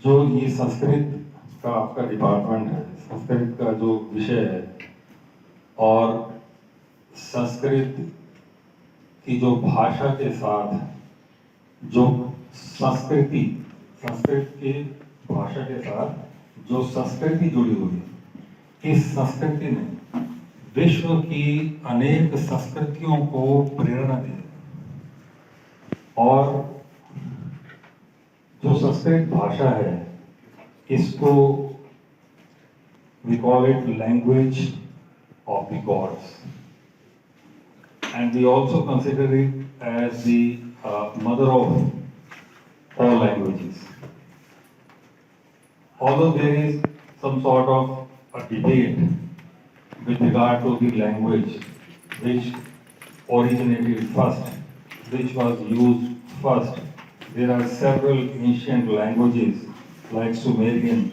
जो ये संस्कृत का आपका डिपार्टमेंट है, संस्कृत का जो विषय है और संस्कृत की जो भाषा के साथ जो संस्कृति, संस्कृत की भाषा के साथ जो संस्कृति जुड़ी हुई है, इस संस्कृति ने विश्व की अनेक संस्कृतियों को प्रेरणा दी और जो संस्कृत भाषा है इसको we call it language of the gods, and we also consider it as the mother of all languages. Although there is some sort of a debate with regard to the language which originated first, which was used first, there are several ancient languages like Sumerian,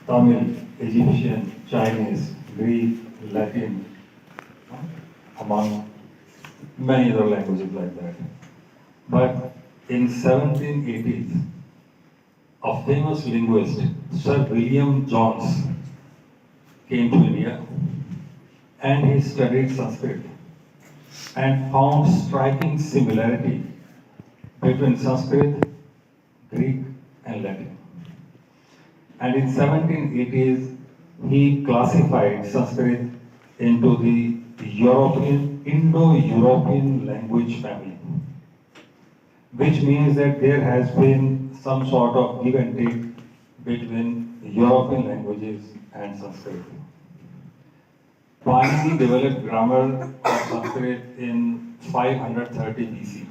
Tamil, Egyptian, Chinese, Greek, Latin, among many other languages like that. But in 1780s, a famous linguist, Sir William Jones, came to India and he studied Sanskrit and found striking similarity between Sanskrit, Greek and Latin. And in 1780s, he classified Sanskrit into the European, Indo-European language family, which means that there has been some sort of give and take between European languages and Sanskrit. Finally developed grammar of Sanskrit in 530 BC.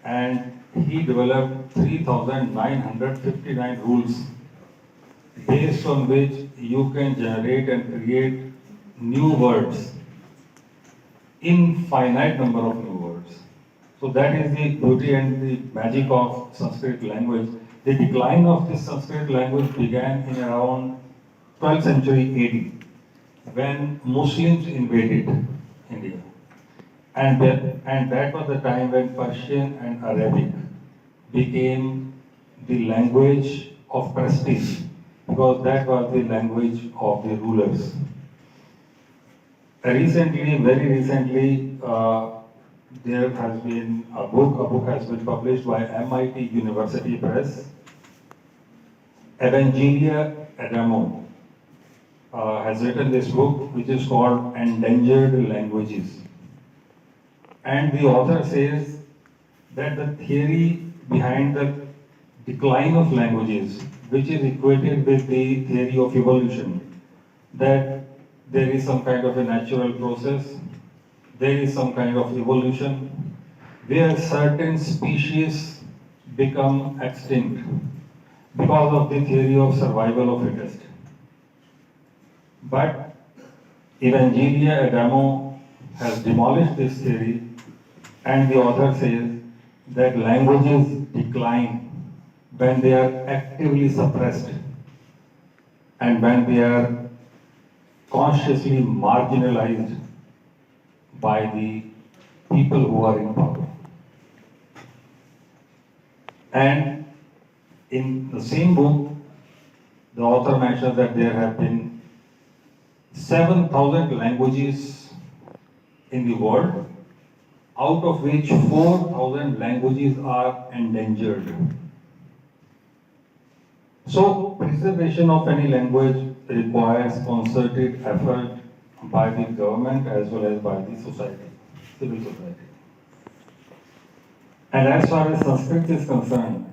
And he developed 3,959 rules based on which you can generate and create new words, infinite number of new words. So that is the beauty and the magic of Sanskrit language. The decline of this Sanskrit language began in around 12th century AD when Muslims invaded India. And that was the time when Persian and Arabic became the language of prestige, because that was the language of the rulers. Recently, very recently, there has been a book has been published by MIT University Press. Evangelia Adamo has written this book which is called Endangered Languages. And the author says that the theory behind the decline of languages, which is equated with the theory of evolution, that there is some kind of a natural process, there is some kind of evolution, where certain species become extinct because of the theory of survival of fittest. But Evangelia Adamo has demolished this theory, and the author says that languages decline when they are actively suppressed and when they are consciously marginalized by the people who are in power. And in the same book, the author mentions that there have been 7,000 languages in the world, out of which 4,000 languages are endangered. So, preservation of any language requires concerted effort by the government as well as by the society, civil society. And as far as Sanskrit is concerned,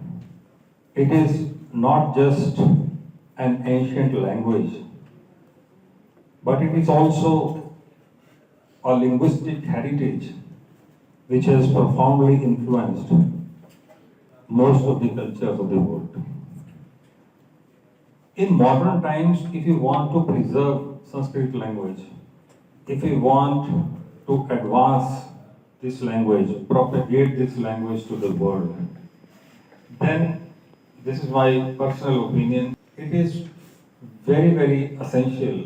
it is not just an ancient language, but it is also a linguistic heritage which has profoundly influenced most of the cultures of the world. In modern times, if you want to preserve Sanskrit language, if you want to advance this language, propagate this language to the world, then this is my personal opinion, it is very, very essential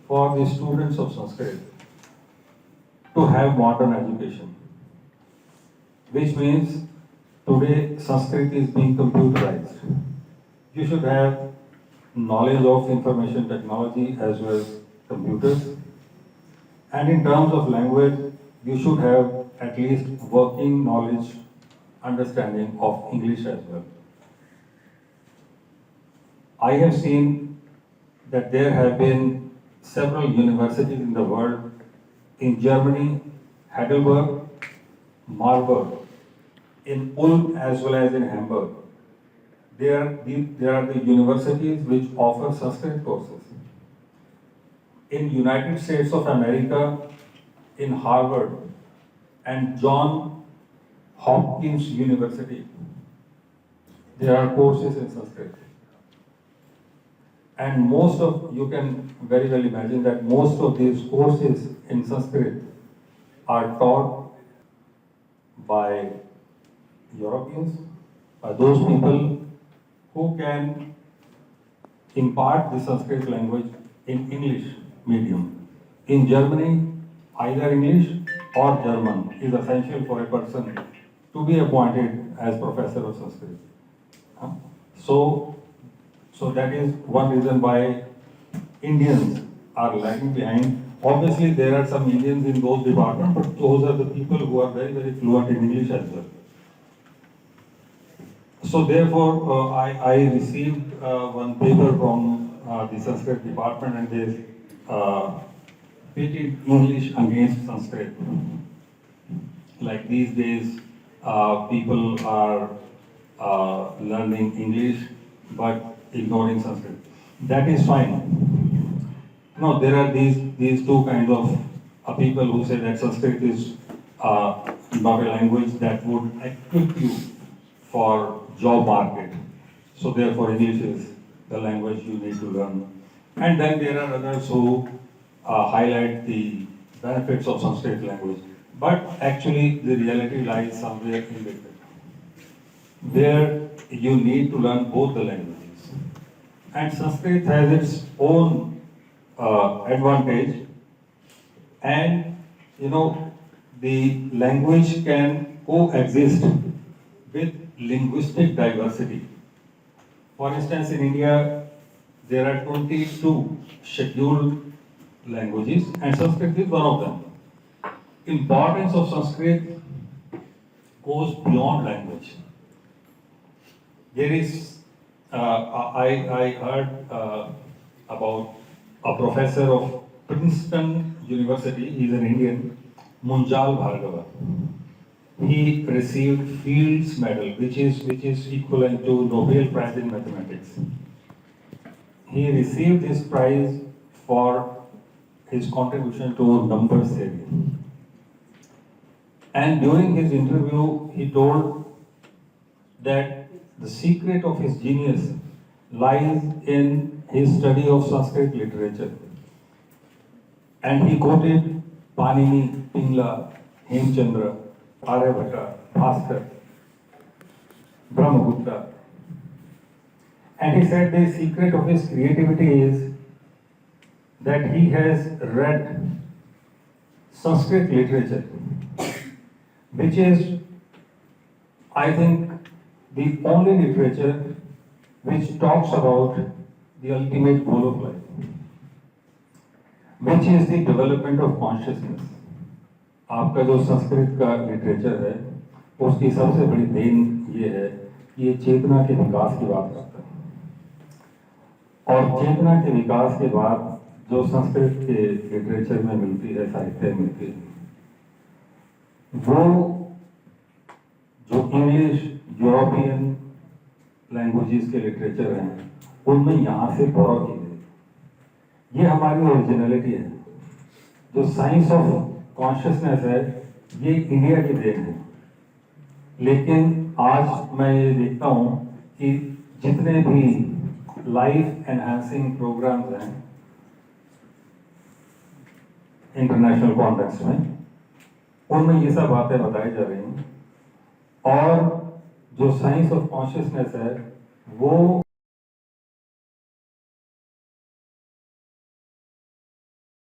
for the students of Sanskrit to have modern education, which means today Sanskrit is being computerized. you should have knowledge of information technology as well as computers. And in terms of language, you should have at least working knowledge, understanding of English as well. I have seen that there have been several universities in the world, in Germany, Heidelberg, Marburg, in Ulm as well as in Hamburg. There are the universities which offer Sanskrit courses. In United States of America, in Harvard and John Hopkins University, there are courses in Sanskrit. And you can very well imagine that most of these courses in Sanskrit are taught by Europeans, by those people who can impart the Sanskrit language in English medium. In Germany, either English or German is essential for a person to be appointed as professor of Sanskrit. So that is one reason why Indians are lagging behind. Obviously, there are some Indians in those departments, but those are the people who are very, very fluent in English as well. So therefore, I received one paper from the Sanskrit department, and they pitted English against Sanskrit. Like these days, people are learning English but ignoring Sanskrit. That is fine. No, there are these two kinds of people who say that Sanskrit is not a language that would equip you for job market. So therefore English is the language you need to learn. And then there are others who highlight the benefits of Sanskrit language. But actually the reality lies somewhere in between, where you need to learn both the languages. And Sanskrit has its own advantage, and the language can coexist with linguistic diversity. For instance, in India, there are 22 scheduled languages, and Sanskrit is one of them. Importance of Sanskrit goes beyond language. There is, I heard about a professor of Princeton University, he is an Indian, Munjal Bhargava. He received Fields Medal, which is equivalent to Nobel Prize in Mathematics. He received this prize for his contribution to number theory. And during his interview, he told that the secret of his genius lies in his study of Sanskrit literature. And he quoted Panini, Pingla, Hemchandra, Aryabhatta, Bhaskar, Brahmagupta. And he said the secret of his creativity is that he has read Sanskrit literature, which is, I think, the only literature which talks about the ultimate goal of life, which is the development of consciousness. आपका जो संस्कृत का literature है, उसकी सबसे बड़ी then ये है कि ये चेतना के विकास की बात करता है। और चेतना के विकास के बाद जो संस्कृत के लिटरेचर में मिलती है, साहित्य में मिलती है, वो जो इंग्लिश, यूरोपियन लैंग्वेजेस के लिटरेचर हैं, उनमें यहाँ से बोरो की गई। ये हमारी ओरिजिनलिटी है। जो साइंस ऑफ कॉन्शियसनेस है, ये इंडिया की देन है। लेकिन आज मैं ये देखता हूँ कि जितने भी लाइफ एनहांसिंग प्रोग्राम्स हैं इंटरनेशनल कॉन्टेक्स्ट में, उनमें ये सब बातें बताई जा रही हैं। और जो साइंस ऑफ कॉन्शियसनेस है, वो